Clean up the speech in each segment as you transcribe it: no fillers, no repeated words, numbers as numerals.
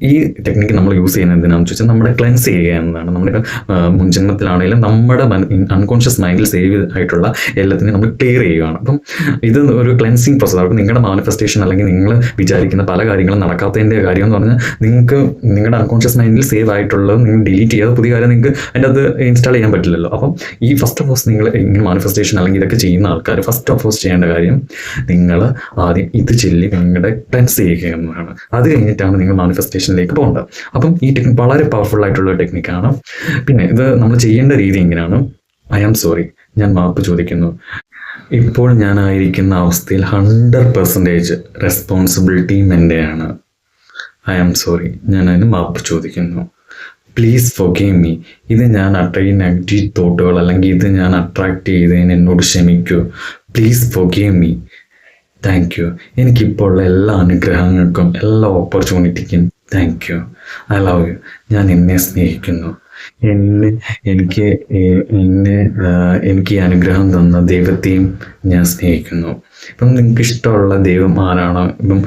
ഈ ടെക്നിക്ക് നമ്മൾ യൂസ് ചെയ്യുന്നത് എന്തിനാണെന്ന് ചോദിച്ചാൽ നമ്മുടെ ക്ലെൻസ് ചെയ്യുക എന്നതാണ്. നമ്മുടെ മുൻജന്മത്തിലാണെങ്കിലും നമ്മുടെ അൺകോൺഷ്യസ് മൈൻഡിൽ സേവ് ആയിട്ടുള്ള എല്ലാത്തിനെയും നമ്മൾ ക്ലിയർ ചെയ്യുകയാണ്. അപ്പം ഇത് ഒരു ക്ലെൻസിങ് പ്രോസസ്. അപ്പോൾ നിങ്ങളുടെ മാനിഫെസ്റ്റേഷൻ അല്ലെങ്കിൽ നിങ്ങൾ വിചാരിക്കുന്ന പല കാര്യങ്ങളും നടക്കാത്തതിൻ്റെ കാര്യം എന്ന് പറഞ്ഞാൽ നിങ്ങൾക്ക് നിങ്ങളുടെ അൺകോൺഷ്യസ് മൈൻഡിൽ സേവ് ആയിട്ടുള്ളത് നിങ്ങൾ ഡിലീറ്റ് ചെയ്യാതെ പുതിയ കാര്യം നിങ്ങൾക്ക് അതിൻ്റെ അത് ഇൻസ്റ്റാൾ ചെയ്യാൻ പറ്റില്ലല്ലോ. അപ്പം ഈ ഫസ്റ്റ് ഓഫ് ഓൾ നിങ്ങൾ ഇങ്ങനെ മാനിഫെസ്റ്റേഷൻ അല്ലെങ്കിൽ ഇതൊക്കെ ചെയ്യുന്ന ആൾക്കാർ ഫസ്റ്റ് ഓഫ് ഓൾ ചെയ്യേണ്ട കാര്യം നിങ്ങൾ ആദ്യം ഇത് ചൊല്ലി നിങ്ങളുടെ ക്ലെൻസ് ചെയ്യുക എന്നതാണ്. അത് കഴിഞ്ഞിട്ടാണ് നിങ്ങൾ മാനിഫെസ്റ്റേഷനിലേക്ക് പോകേണ്ടത്. അപ്പം ഈ ടെക്നിക്ക് വളരെ പവർഫുൾ ആയിട്ടുള്ള ടെക്നിക്കാണ്. പിന്നെ ഇത് നമ്മൾ ചെയ്യേണ്ട രീതി എങ്ങനെയാണ്? ഐ ആം സോറി, ഞാൻ മാപ്പ് ചോദിക്കുന്നു. ഇപ്പോൾ ഞാനായിരിക്കുന്ന അവസ്ഥയിൽ 100% റെസ്പോൺസിബിലിറ്റി എൻ്റെയാണ്. ഐ ആം സോറി, ഞാൻ അതിന് മാപ്പ് ചോദിക്കുന്നു. Please forgive me. ഇത് ഞാൻ ഈ നെഗറ്റീവ് തോട്ടുകൾ അല്ലെങ്കിൽ ഇത് ഞാൻ അട്രാക്റ്റ് ചെയ്തതിന് എന്നോട് ക്ഷമിക്കൂ. Please forgive me. Thank you. എനിക്കിപ്പോൾ ഉള്ള എല്ലാ അനുഗ്രഹങ്ങൾക്കും എല്ലാ ഓപ്പർച്യൂണിറ്റിക്കും thank you. I love you. ഞാൻ എന്നെ സ്നേഹിക്കുന്നു. എനിക്ക് ഈ അനുഗ്രഹം തന്ന ദൈവത്തെയും ഞാൻ സ്നേഹിക്കുന്നു. ഇപ്പം നിങ്ങൾക്ക് ഇഷ്ടമുള്ള ദൈവം ആരാണോ, ഇപ്പം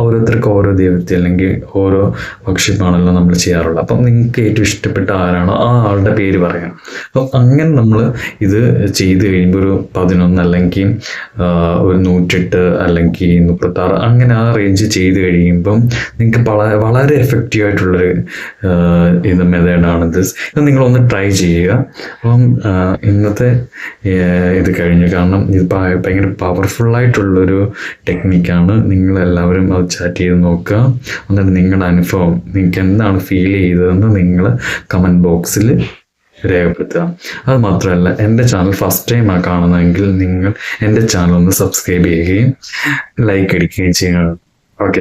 ഓരോരുത്തർക്കും ഓരോ ദൈവത്തെ അല്ലെങ്കിൽ ഓരോ ഭക്ഷ്യമാണല്ലോ നമ്മൾ ചെയ്യാറുള്ളത്. അപ്പം നിങ്ങൾക്ക് ഏറ്റവും ഇഷ്ടപ്പെട്ട ആരാണോ ആ ആളുടെ പേര് പറയാം. അപ്പം അങ്ങനെ നമ്മൾ ഇത് ചെയ്ത് കഴിയുമ്പോൾ ഒരു 11 അല്ലെങ്കിൽ ഒരു 108 അല്ലെങ്കിൽ 36 അങ്ങനെ ആ റേഞ്ച് ചെയ്ത് കഴിയുമ്പം നിങ്ങൾക്ക് വളരെ എഫക്റ്റീവ് ആയിട്ടുള്ളൊരു ഇത് മെത്തേഡാണിത്. ഇത് നിങ്ങളൊന്ന് ട്രൈ ചെയ്യുക. അപ്പം ഇന്നത്തെ ഇത് കഴിഞ്ഞു. കാരണം ഇത് ഭയങ്കര പവർഫുള്ളായിട്ടുള്ളൊരു ടെക്നിക്കാണ്. നിങ്ങളെല്ലാവരും അത് ചാറ്റ് ചെയ്ത് നോക്കുക. എന്നിട്ട് നിങ്ങളുടെ അനുഭവം, നിങ്ങൾക്ക് എന്താണ് ഫീൽ ചെയ്തതെന്ന് നിങ്ങൾ കമൻറ്റ് ബോക്സിൽ രേഖപ്പെടുത്തുക. അത് മാത്രമല്ല, എൻ്റെ ചാനൽ ഫസ്റ്റ് ടൈമാണ് കാണുന്നതെങ്കിൽ നിങ്ങൾ എൻ്റെ ചാനൽ ഒന്ന് സബ്സ്ക്രൈബ് ചെയ്യുകയും ലൈക്ക് അടിക്കുകയും ചെയ്യുക.